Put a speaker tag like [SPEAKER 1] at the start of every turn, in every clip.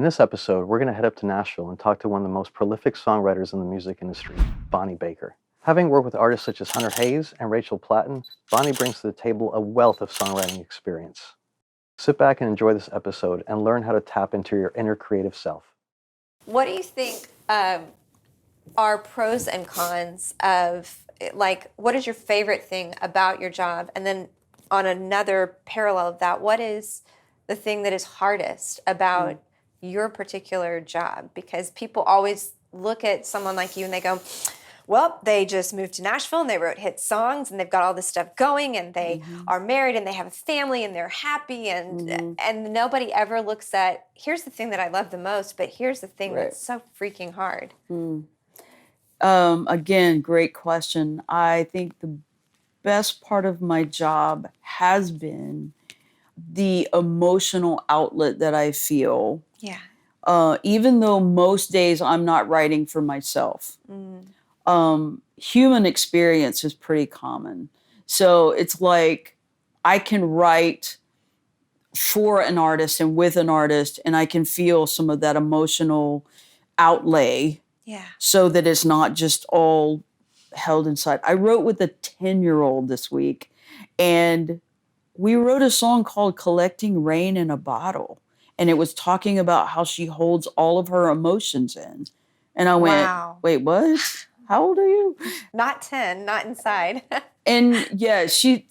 [SPEAKER 1] this episode, we're going to head up to Nashville and talk to one of the most prolific songwriters in the music industry, Bonnie Baker. Having worked with artists such as Hunter Hayes and Rachel Platten, Bonnie brings to the table a wealth of songwriting experience. Sit back and enjoy this episode and learn how to tap into your inner creative self.
[SPEAKER 2] What do you think are pros and cons of, like, what is your favorite thing about your job? And then on another parallel of that, what is the thing that is hardest about your particular job? Because people always look at someone like you and they go, well, they just moved to Nashville and they wrote hit songs and they've got all this stuff going and they are married and they have a family and they're happy and nobody ever looks at, here's the thing that I love the most, but here's the thing that's so freaking hard.
[SPEAKER 3] Again, great question. I think the best part of my job has been the emotional outlet that I feel.
[SPEAKER 2] Yeah.
[SPEAKER 3] Even though most days I'm not writing for myself. Human experience is pretty common. So it's like I can write for an artist and with an artist, and I can feel some of that emotional outlay.
[SPEAKER 2] Yeah.
[SPEAKER 3] So that it's not just all held inside. I wrote with a 10-year-old this week, and we wrote a song called Collecting Rain in a Bottle. And it was talking about how she holds all of her emotions in. And I went, wait, what? How old are you?
[SPEAKER 2] Not 10, not inside.
[SPEAKER 3] And yeah, she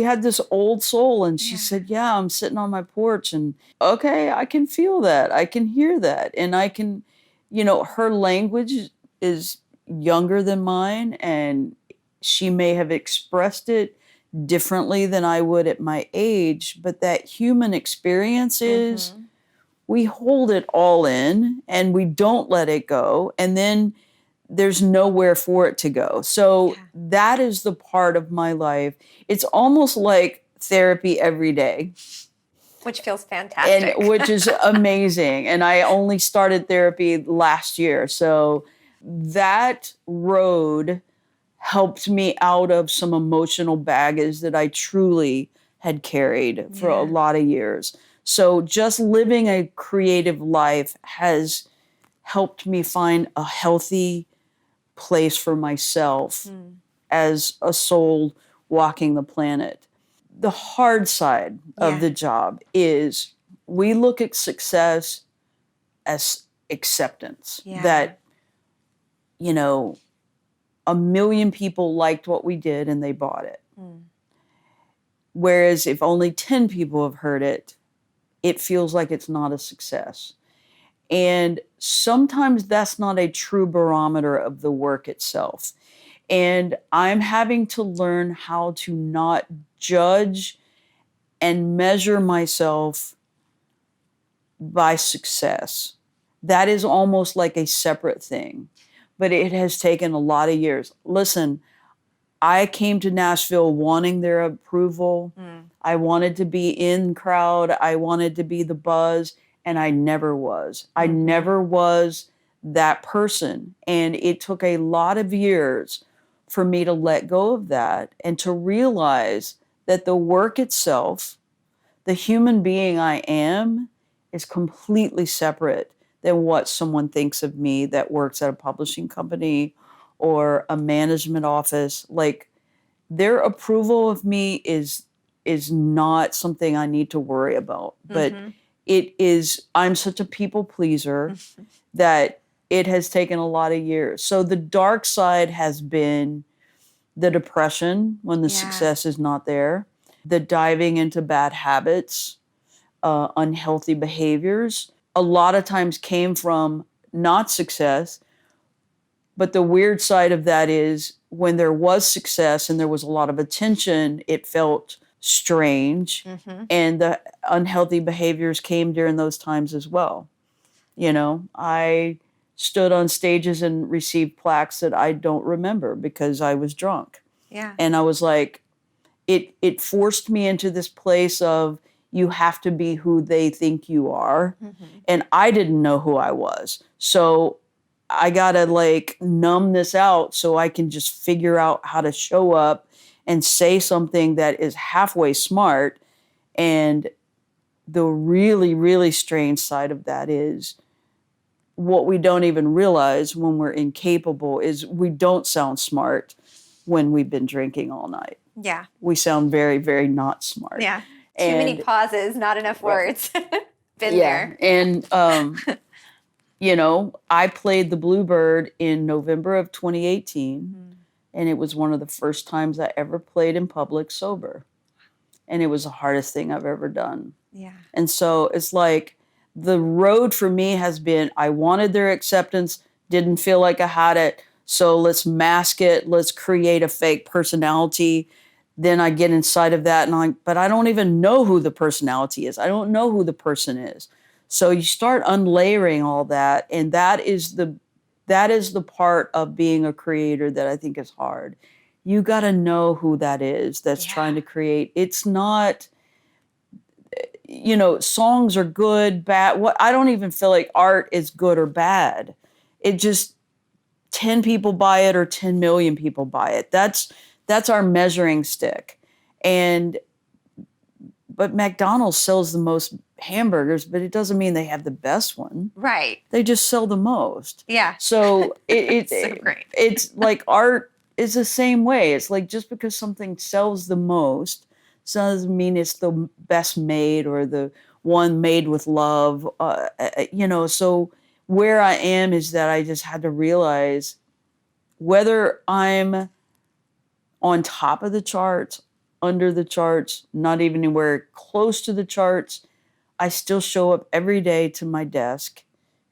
[SPEAKER 3] had this old soul, and she said, yeah, I'm sitting on my porch and okay, I can feel that. I can hear that. And I can, her language is younger than mine, and she may have expressed it differently than I would at my age, but that human experience is we hold it all in and we don't let it go, and then there's nowhere for it to go. So that is the part of my life. It's almost like therapy every day.
[SPEAKER 2] Which feels fantastic.
[SPEAKER 3] And which is amazing. And I only started therapy last year. So that road helped me out of some emotional baggage that I truly had carried for a lot of years. So just living a creative life has helped me find a healthy place for myself as a soul walking the planet. The hard side of the job is we look at success as acceptance. That, 1 million people liked what we did and they bought it. Whereas if only 10 people have heard it, it feels like it's not a success. And sometimes that's not a true barometer of the work itself. And I'm having to learn how to not judge and measure myself by success. That is almost like a separate thing. But it has taken a lot of years. Listen, I came to Nashville wanting their approval. I wanted to be in crowd. I wanted to be the buzz, and I never was. I never was that person. And it took a lot of years for me to let go of that and to realize that the work itself, the human being I am, is completely separate than what someone thinks of me that works at a publishing company or a management office. Like, their approval of me is not something I need to worry about. But it is, I'm such a people pleaser that it has taken a lot of years. So the dark side has been the depression when the success is not there, the diving into bad habits, unhealthy behaviors. A lot of times came from not success, but the weird side of that is when there was success and there was a lot of attention, it felt strange. And the unhealthy behaviors came during those times as well. I stood on stages and received plaques that I don't remember because I was drunk. And I was like, it forced me into this place of, you have to be who they think you are. And I didn't know who I was. So I gotta numb this out so I can just figure out how to show up and say something that is halfway smart and the really, really strange side of that is what we don't even realize when we're incapable is we don't sound smart when we've been drinking all night.
[SPEAKER 2] Yeah.
[SPEAKER 3] We sound very, very not smart.
[SPEAKER 2] Yeah. Too many pauses, not enough words. Been there.
[SPEAKER 3] And, you know, I played the Bluebird in November of 2018, and it was one of the first times I ever played in public sober. And it was the hardest thing I've ever done.
[SPEAKER 2] Yeah.
[SPEAKER 3] And so it's like the road for me has been, I wanted their acceptance, didn't feel like I had it. So let's mask it. Let's create a fake personality. Then I get inside of that but I don't even know who the personality is. I don't know who the person is. So you start unlayering all that. And that is the part of being a creator that I think is hard. You got to know who that is that's trying to create. It's not, you know, songs are good, bad. I don't even feel like art is good or bad. It just 10 people buy it or 10 million people buy it. That's our measuring stick. But McDonald's sells the most hamburgers, but it doesn't mean they have the best one.
[SPEAKER 2] Right.
[SPEAKER 3] They just sell the most.
[SPEAKER 2] Yeah.
[SPEAKER 3] So
[SPEAKER 2] So great.
[SPEAKER 3] it's like art is the same way. It's like just because something sells the most doesn't mean it's the best made or the one made with love. You know, so where I am is that I just had to realize whether I'm on top of the charts, under the charts, not even anywhere close to the charts, I still show up every day to my desk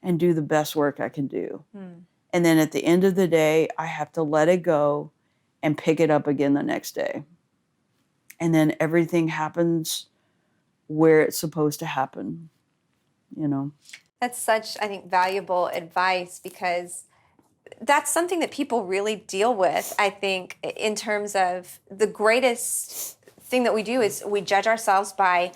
[SPEAKER 3] and do the best work I can do. And then at the end of the day, I have to let it go and pick it up again the next day. And then everything happens where it's supposed to happen, you know?
[SPEAKER 2] That's such, I think, valuable advice because that's something that people really deal with, I think, in terms of the greatest thing that we do is we judge ourselves by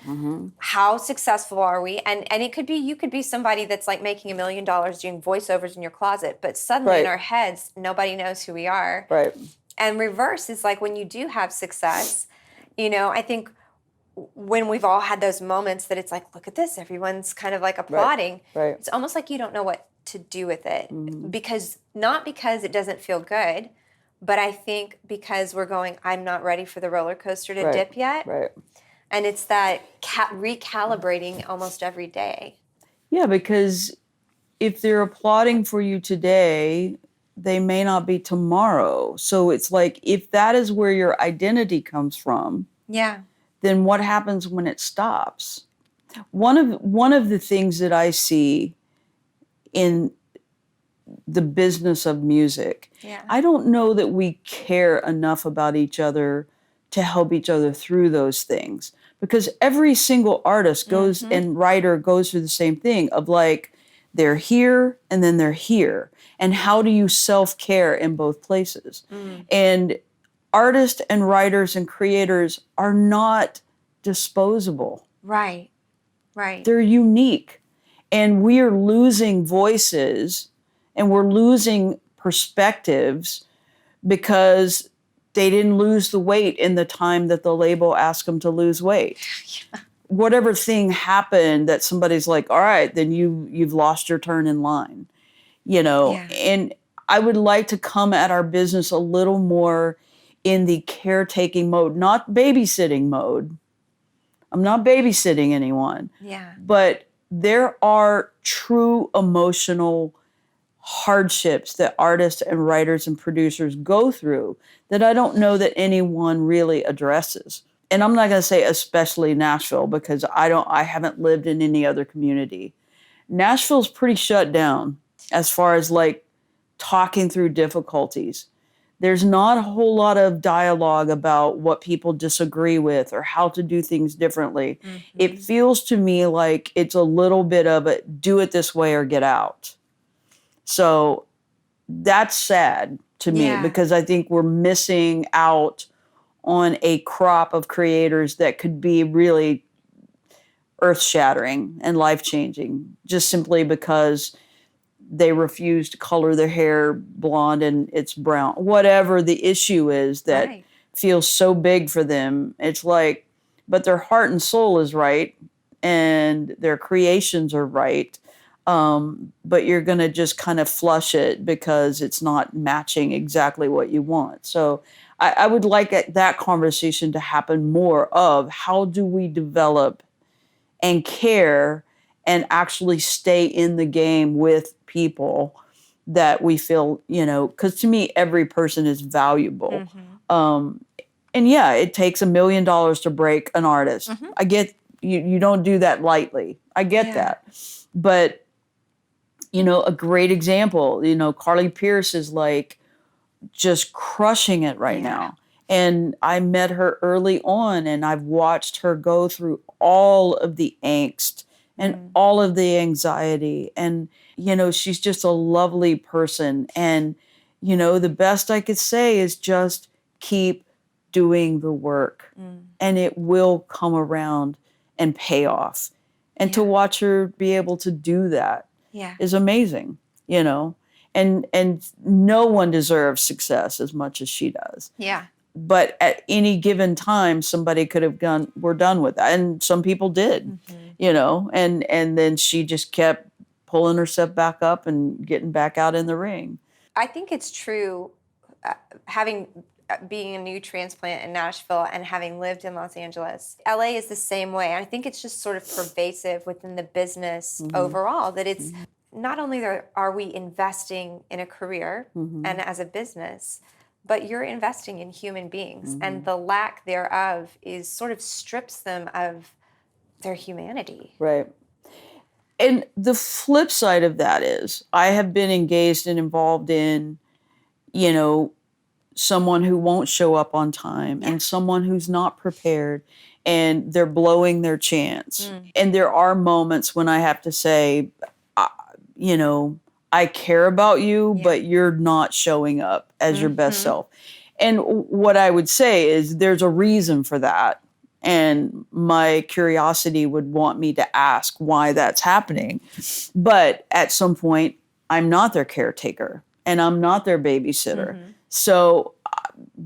[SPEAKER 2] how successful are we. And it could be, you could be somebody that's like making $1 million doing voiceovers in your closet, but suddenly in our heads, nobody knows who we are.
[SPEAKER 3] Right.
[SPEAKER 2] And reverse is like when you do have success, you know, I think when we've all had those moments that it's like, look at this, everyone's kind of like applauding.
[SPEAKER 3] Right.
[SPEAKER 2] It's almost like you don't know what to do with it not because it doesn't feel good, but I think because we're going, I'm not ready for the roller coaster to dip yet.
[SPEAKER 3] Right.
[SPEAKER 2] And it's that recalibrating almost every day.
[SPEAKER 3] Yeah, because if they're applauding for you today, they may not be tomorrow. So it's like, if that is where your identity comes from, then what happens when it stops? One of the things that I see in the business of music, I don't know that we care enough about each other to help each other through those things, because every single artist goes and writer goes through the same thing of like, they're here and then they're here. And how do you self-care in both places? And artists and writers and creators are not disposable.
[SPEAKER 2] Right.
[SPEAKER 3] They're unique. And we are losing voices and we're losing perspectives because they didn't lose the weight in the time that the label asked them to lose weight. Whatever thing happened that somebody's like, all right, then you've lost your turn in line, you know? And I would like to come at our business a little more in the caretaking mode, not babysitting mode. I'm not babysitting anyone. But there are true emotional hardships that artists and writers and producers go through that I don't know that anyone really addresses. And I'm not going to say especially Nashville because I haven't lived in any other community. Nashville's pretty shut down as far as like talking through difficulties. There's not a whole lot of dialogue about what people disagree with or how to do things differently. It feels to me like it's a little bit of a do it this way or get out. So that's sad to me because I think we're missing out on a crop of creators that could be really earth-shattering and life-changing just simply because they refuse to color their hair blonde and it's brown. Whatever the issue is that feels so big for them, it's like, but their heart and soul is right and their creations are right. But you're going to just kind of flush it because it's not matching exactly what you want. So I would like that conversation to happen more of how do we develop and care and actually stay in the game with people that we feel, because to me, every person is valuable. And yeah, it takes $1 million to break an artist. I get you don't do that lightly. I get that. But, a great example, Carly Pierce is like just crushing it right now. And I met her early on, and I've watched her go through all of the angst and all of the anxiety. And, she's just a lovely person. And, the best I could say is just keep doing the work and it will come around and pay off. And to watch her be able to do that is amazing, and no one deserves success as much as she does. But at any given time, somebody could have gone, we're done with that. And some people did, and then she just kept pulling herself back up and getting back out in the ring.
[SPEAKER 2] I think it's true, being a new transplant in Nashville and having lived in Los Angeles. LA is the same way. I think it's just sort of pervasive within the business overall, that it's not only are we investing in a career and as a business, but you're investing in human beings, and the lack thereof is sort of strips them of their humanity.
[SPEAKER 3] Right. And the flip side of that is I have been engaged and involved in, someone who won't show up on time and someone who's not prepared and they're blowing their chance. And there are moments when I have to say, I care about you, but you're not showing up as your best self. And what I would say is there's a reason for that. And my curiosity would want me to ask why that's happening. But at some point, I'm not their caretaker and I'm not their babysitter. So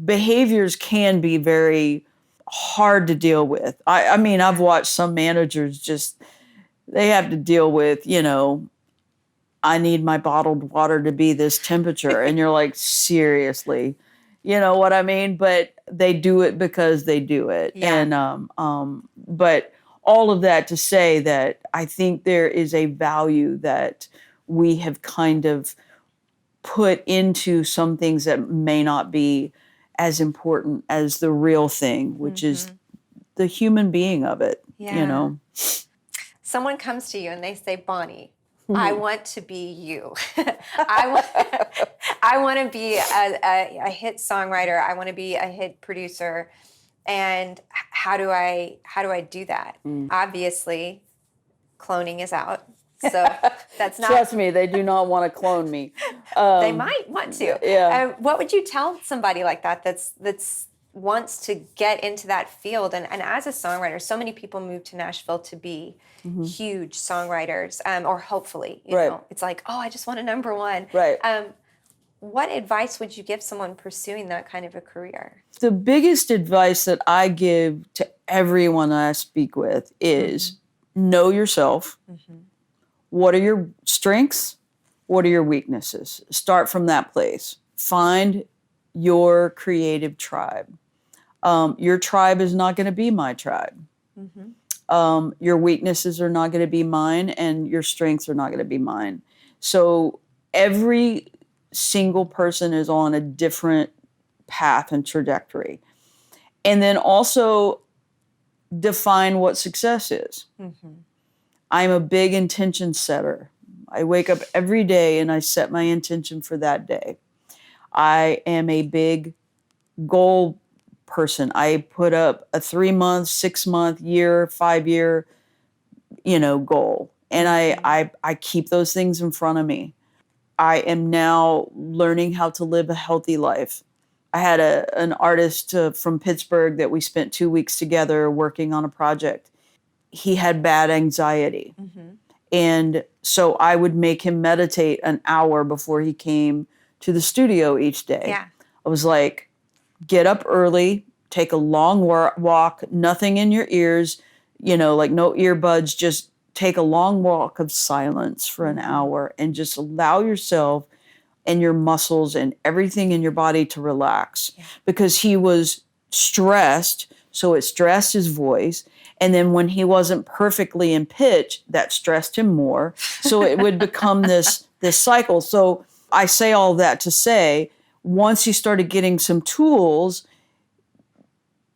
[SPEAKER 3] behaviors can be very hard to deal with. I mean, I've watched some managers they have to deal with, I need my bottled water to be this temperature. And you're like, seriously, you know what I mean? But they do it because they do it. And, but all of that to say that I think there is a value that we have kind of put into some things that may not be as important as the real thing, which is the human being of it,
[SPEAKER 2] Someone comes to you and they say, Bonnie, I want to be you. I want to be a hit songwriter. I want to be a hit producer. And how do I do that? Obviously, cloning is out. So that's not.
[SPEAKER 3] Trust me, they do not want to clone me.
[SPEAKER 2] They might want to.
[SPEAKER 3] Yeah.
[SPEAKER 2] What would you tell somebody like that that's wants to get into that field? And as a songwriter, so many people move to Nashville to be huge songwriters, or hopefully, you know, it's like, oh, I just want a number one.
[SPEAKER 3] Right.
[SPEAKER 2] What advice would you give someone pursuing that kind of a career?
[SPEAKER 3] The biggest advice that I give to everyone I speak with is know yourself. What are your strengths? What are your weaknesses? Start from that place. Find your creative tribe. Your tribe is not going to be my tribe. Your weaknesses are not going to be mine, and your strengths are not going to be mine. So every single person is on a different path and trajectory. And then also define what success is. I'm a big intention setter. I wake up every day and I set my intention for that day. I am a big goal person. I put up a 3-month, 6-month, year, 5-year, goal. And I keep those things in front of me. I am now learning how to live a healthy life. I had an artist from Pittsburgh that we spent 2 weeks together working on a project. He had bad anxiety. And so I would make him meditate an hour before he came to the studio each day. I was like, get up early, take a long walk, nothing in your ears, like no earbuds, just take a long walk of silence for an hour and just allow yourself and your muscles and everything in your body to relax, because he was stressed. So it stressed his voice. And then when he wasn't perfectly in pitch, that stressed him more. So it would become this cycle. So I say all that to say, once he started getting some tools,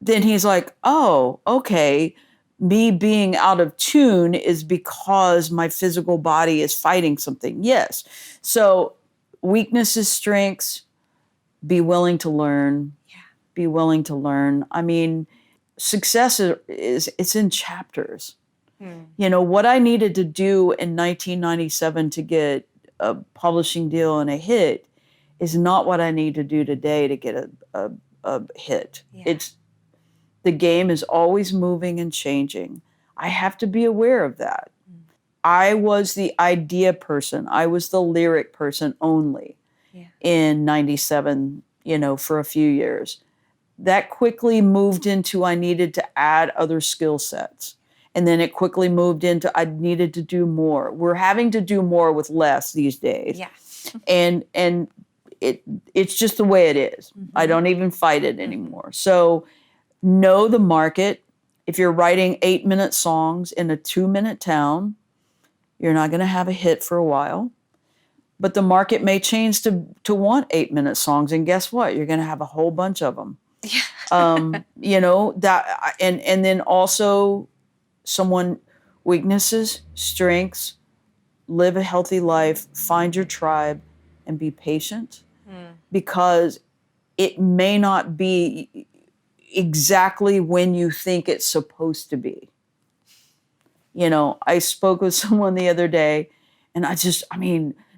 [SPEAKER 3] then he's like, oh, okay, me being out of tune is because my physical body is fighting something. Yes. So weaknesses, strengths, be willing to learn.
[SPEAKER 2] Yeah.
[SPEAKER 3] Be willing to learn. I mean, success is it's in chapters. What I needed to do in 1997 to get a publishing deal and a hit is not what I need to do today to get a hit.
[SPEAKER 2] Yeah.
[SPEAKER 3] The game is always moving and changing. I have to be aware of that. I was the idea person. I was the lyric person only in 97, for a few years. That quickly moved into I needed to add other skill sets. And then it quickly moved into I needed to do more. We're having to do more with less these days.
[SPEAKER 2] Yeah.
[SPEAKER 3] And it's just the way it is. I don't even fight it anymore. So know the market. If you're writing 8-minute songs in a 2-minute town, you're not going to have a hit for a while. But the market may change to want 8-minute songs. And guess what? You're going to have a whole bunch of them.
[SPEAKER 2] Yeah.
[SPEAKER 3] That, and then also weaknesses, strengths, live a healthy life, find your tribe, and be patient, because it may not be exactly when you think it's supposed to be. I spoke with someone the other day, and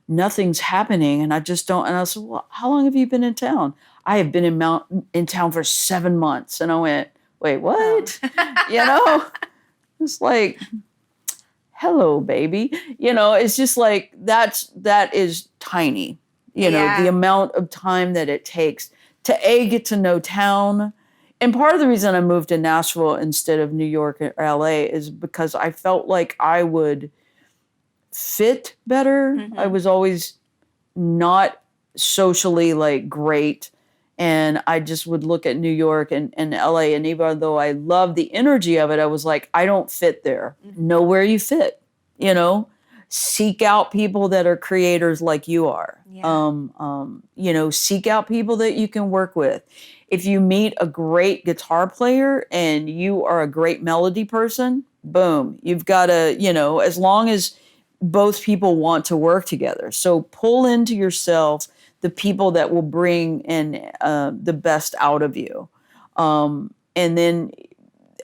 [SPEAKER 3] nothing's happening, and I just don't. And I said, well, how long have you been in town? I have been in town for 7 months. And I went, wait, what? It's like, hello, baby. It's just like, that is tiny. The amount of time that it takes to get to know town. And part of the reason I moved to Nashville instead of New York or LA is because I felt like I would fit better. I was always not socially great. And I just would look at New York and LA. And even though I loved the energy of it, I was like, I don't fit there. Know where you fit, seek out people that are creators like you are.
[SPEAKER 2] Yeah.
[SPEAKER 3] Seek out people that you can work with. If you meet a great guitar player and you are a great melody person, boom, you've got to, as long as both people want to work together. So pull into yourself the people that will bring in the best out of you. And then,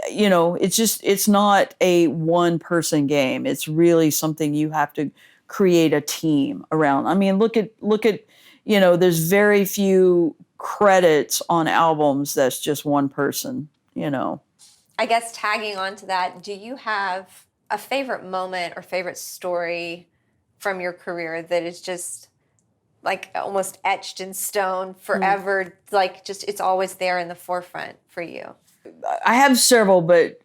[SPEAKER 3] it's not a one person game. It's really something you have to create a team around. I mean, look at, there's very few credits on albums that's just one person,
[SPEAKER 2] I guess tagging on to that, do you have a favorite moment or favorite story from your career that is just almost etched in stone forever? It's always there in the forefront for you.
[SPEAKER 3] I have several, but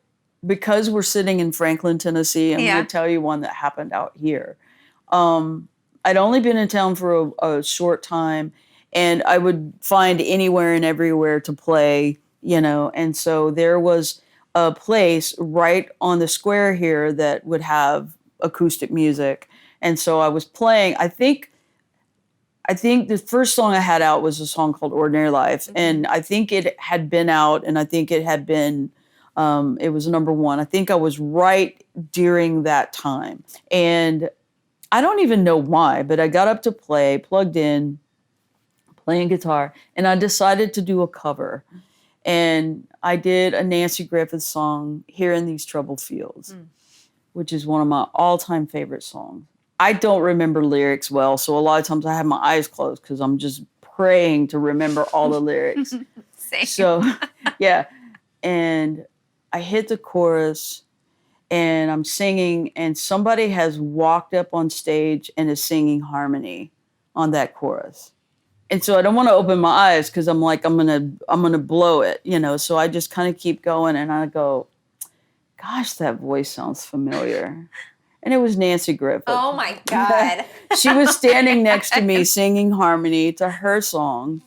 [SPEAKER 3] because we're sitting in Franklin, Tennessee, I'm going to tell you one that happened out here. I'd only been in town for a short time, and I would find anywhere and everywhere to play, and so there was a place right on the square here that would have acoustic music. And so I was playing, I think the first song I had out was a song called Ordinary Life. And I think it had been out, and I think it had been, it was number one. I think I was right during that time. And I don't even know why, but I got up to play, plugged in, playing guitar, and I decided to do a cover. And I did a Nancy Griffith song, Here in These Troubled Fields, which is one of my all-time favorite songs. I don't remember lyrics well, so a lot of times I have my eyes closed because I'm just praying to remember all the lyrics.
[SPEAKER 2] Same.
[SPEAKER 3] So, yeah. And I hit the chorus, and I'm singing, and somebody has walked up on stage and is singing harmony on that chorus. And so I don't want to open my eyes because I'm like, I'm gonna blow it, So I just kind of keep going, and I go, Gosh, that voice sounds familiar. And it was Nancy Griffith.
[SPEAKER 2] Oh my God.
[SPEAKER 3] She was standing next to me singing harmony to her song.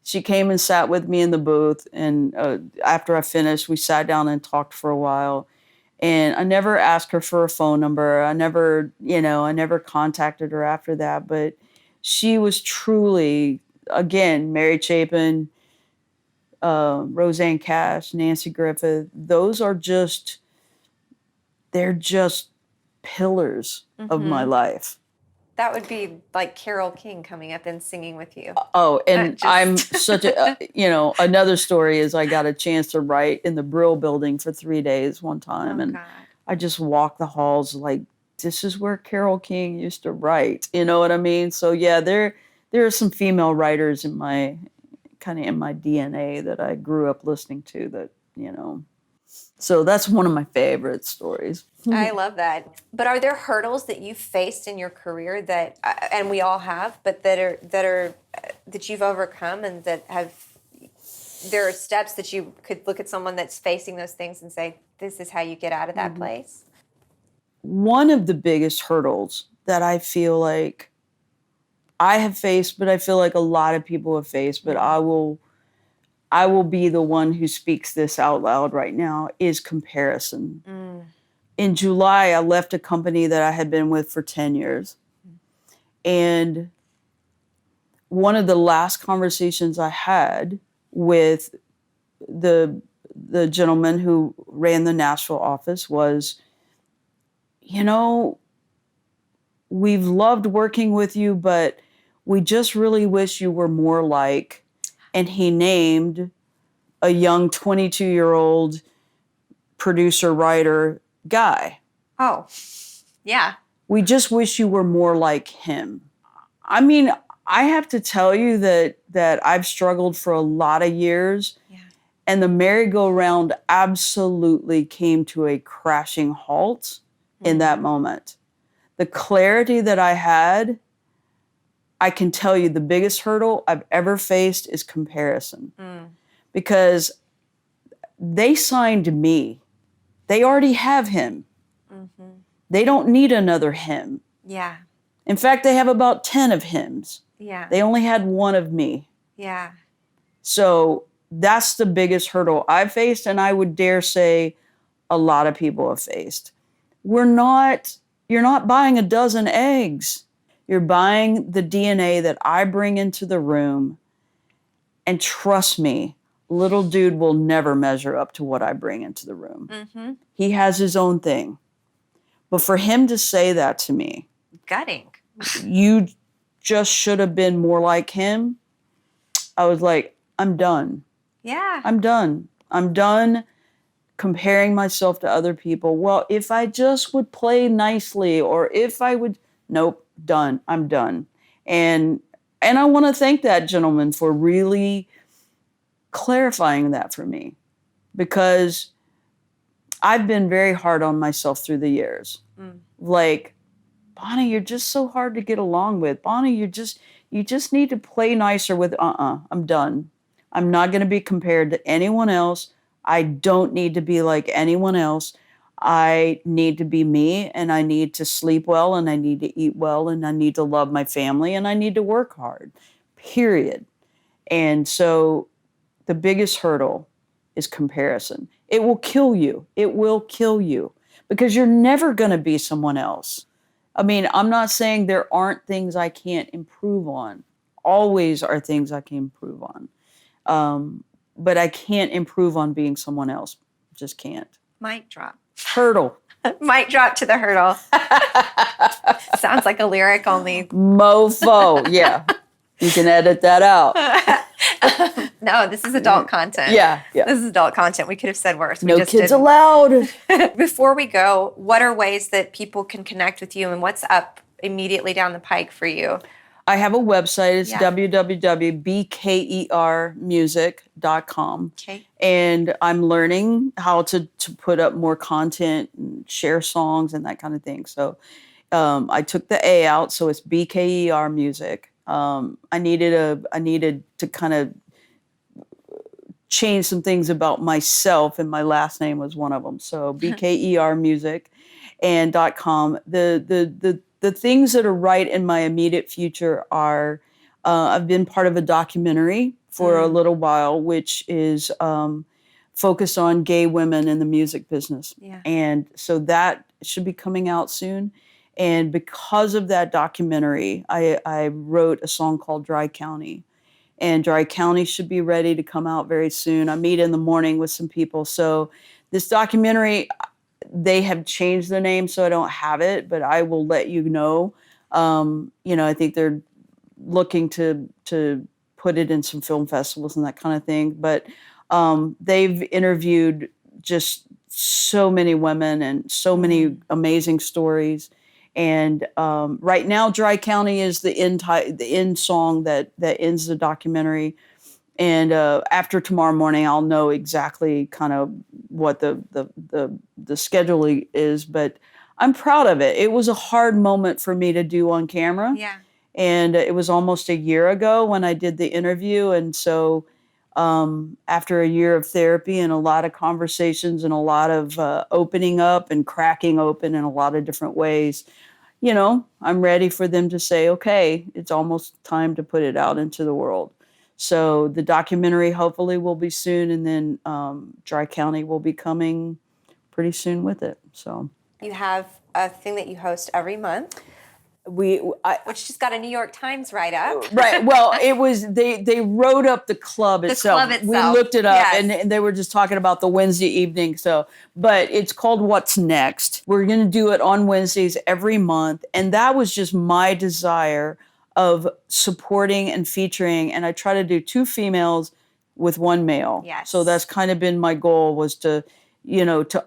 [SPEAKER 3] She came and sat with me in the booth. And after I finished, we sat down and talked for a while. And I never asked her for a phone number. I never contacted her after that. But she was truly, again, Mary Chapin, Roseanne Cash, Nancy Griffith. They're just pillars of my life.
[SPEAKER 2] That would be like Carole King coming up and singing with you.
[SPEAKER 3] Oh, and I'm such a, another story is I got a chance to write in the Brill building for 3 days one time. And
[SPEAKER 2] God.
[SPEAKER 3] I just walked the halls like, this is where Carole King used to write. You know what I mean? So yeah, there are some female writers in my DNA that I grew up listening to that, So that's one of my favorite stories.
[SPEAKER 2] I love that. But are there hurdles that you've faced in your career that, and we all have, but that you've overcome, and there are steps that you could look at someone that's facing those things and say, this is how you get out of that place?
[SPEAKER 3] One of the biggest hurdles that I feel like I have faced, but I feel like a lot of people have faced, but I will be the one who speaks this out loud right now, is comparison. In July, I left a company that I had been with for 10 years. And one of the last conversations I had with the gentleman who ran the Nashville office was, we've loved working with you, but we just really wish you were more like, and he named a young 22-year-old producer, writer guy.
[SPEAKER 2] Oh, yeah.
[SPEAKER 3] We just wish you were more like him. I mean, I have to tell you that I've struggled for a lot of years.
[SPEAKER 2] Yeah.
[SPEAKER 3] And the merry-go-round absolutely came to a crashing halt in that moment. The clarity that I had, I can tell you the biggest hurdle I've ever faced is comparison. Because they signed me. They already have him. They don't need another him.
[SPEAKER 2] Yeah.
[SPEAKER 3] In fact, they have about 10 of hims.
[SPEAKER 2] Yeah.
[SPEAKER 3] They only had one of me.
[SPEAKER 2] Yeah.
[SPEAKER 3] So that's the biggest hurdle I've faced, and I would dare say a lot of people have faced. You're not buying a dozen eggs. You're buying the DNA that I bring into the room. And trust me, little dude will never measure up to what I bring into the room. He has his own thing. But for him to say that to me,
[SPEAKER 2] Gutting.
[SPEAKER 3] you just should have been more like him, I was like, I'm done.
[SPEAKER 2] Yeah.
[SPEAKER 3] I'm done. I'm done comparing myself to other people. Well, if I just would play nicely, or if I would, nope, done. I'm done. And I want to thank that gentleman for really clarifying that for me, because I've been very hard on myself through the years. Like, Bonnie, you're just so hard to get along with. Bonnie, you just need to play nicer with, I'm done. I'm not going to be compared to anyone else. I don't need to be like anyone else. I need to be me, and I need to sleep well, and I need to eat well, and I need to love my family, and I need to work hard, period. And so the biggest hurdle is comparison. It will kill you. It will kill you, because you're never going to be someone else. I mean, I'm not saying there aren't things I can't improve on. Always are things I can improve on. But I can't improve on being someone else. Just can't.
[SPEAKER 2] Mic drop.
[SPEAKER 3] Hurdle.
[SPEAKER 2] Mic drop to the hurdle. Sounds like a lyric only.
[SPEAKER 3] Mofo. Yeah. You can edit that out.
[SPEAKER 2] No, this is adult content.
[SPEAKER 3] Yeah.
[SPEAKER 2] This is adult content. We could have said worse.
[SPEAKER 3] No kids allowed.
[SPEAKER 2] Before we go, what are ways that people can connect with you, and what's up immediately down the pike for you?
[SPEAKER 3] I have a website. It's www.bkermusic.com.
[SPEAKER 2] Okay.
[SPEAKER 3] And I'm learning how to put up more content and share songs and that kind of thing. So I took the A out, so it's BKER Music. I needed to kind of change some things about myself, and my last name was one of them. So BKER Music and .com. The things that are right in my immediate future are I've been part of a documentary for a little while, which is focused on gay women in the music business.
[SPEAKER 2] Yeah.
[SPEAKER 3] And so that should be coming out soon. And because of that documentary, I wrote a song called Dry County. And Dry County should be ready to come out very soon. I meet in the morning with some people. So this documentary, they have changed the name, so I don't have it, but I will let you know. I think they're looking to put it in some film festivals and that kind of thing. But they've interviewed just so many women and so many amazing stories. And right now, Dry County is the end song that ends the documentary. And after tomorrow morning, I'll know exactly kind of what the scheduling is. But I'm proud of it. It was a hard moment for me to do on camera.
[SPEAKER 2] Yeah.
[SPEAKER 3] And it was almost a year ago when I did the interview. And so after a year of therapy and a lot of conversations and a lot of opening up and cracking open in a lot of different ways, I'm ready for them to say, okay, it's almost time to put it out into the world. So the documentary hopefully will be soon, and then Dry County will be coming pretty soon with it. So
[SPEAKER 2] You have a thing that you host every month,
[SPEAKER 3] which
[SPEAKER 2] which just got a New York Times write-up.
[SPEAKER 3] Right. Well, it was they wrote up the club itself.
[SPEAKER 2] club itself.
[SPEAKER 3] We looked it up,
[SPEAKER 2] Yes.
[SPEAKER 3] and they were just talking about the Wednesday evening. So, but it's called What's Next. We're going to do it on Wednesdays every month, and that was just my desire of supporting and featuring. And I try to do 2 females with 1 male.
[SPEAKER 2] Yes.
[SPEAKER 3] So that's kind of been my goal, was to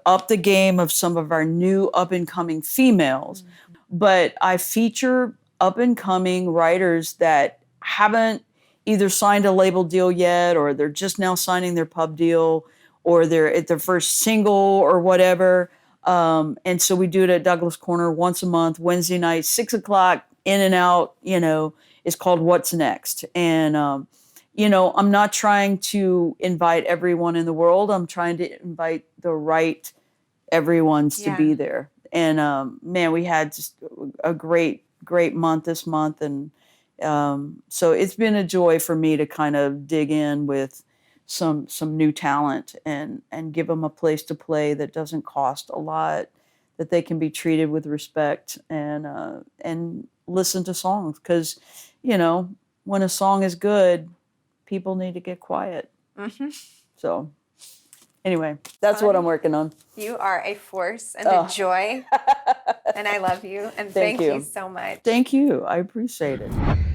[SPEAKER 3] up the game of some of our new up and coming females. But I feature up and coming writers that haven't either signed a label deal yet, or they're just now signing their pub deal, or they're at their first single or whatever. And so we do it at Douglas Corner once a month, Wednesday night, 6:00, in and out. It's called What's Next. And I'm not trying to invite everyone in the world. I'm trying to invite the right everyone's to be there. And man, we had just a great month this month. And so it's been a joy for me to kind of dig in with some new talent and give them a place to play that doesn't cost a lot, that they can be treated with respect, and listen to songs. Because, when a song is good, people need to get quiet.
[SPEAKER 2] Mm-hmm.
[SPEAKER 3] So anyway, that's what I'm working on.
[SPEAKER 2] You are a force and a joy, and I love you. And thank you so much.
[SPEAKER 3] Thank you. I appreciate it.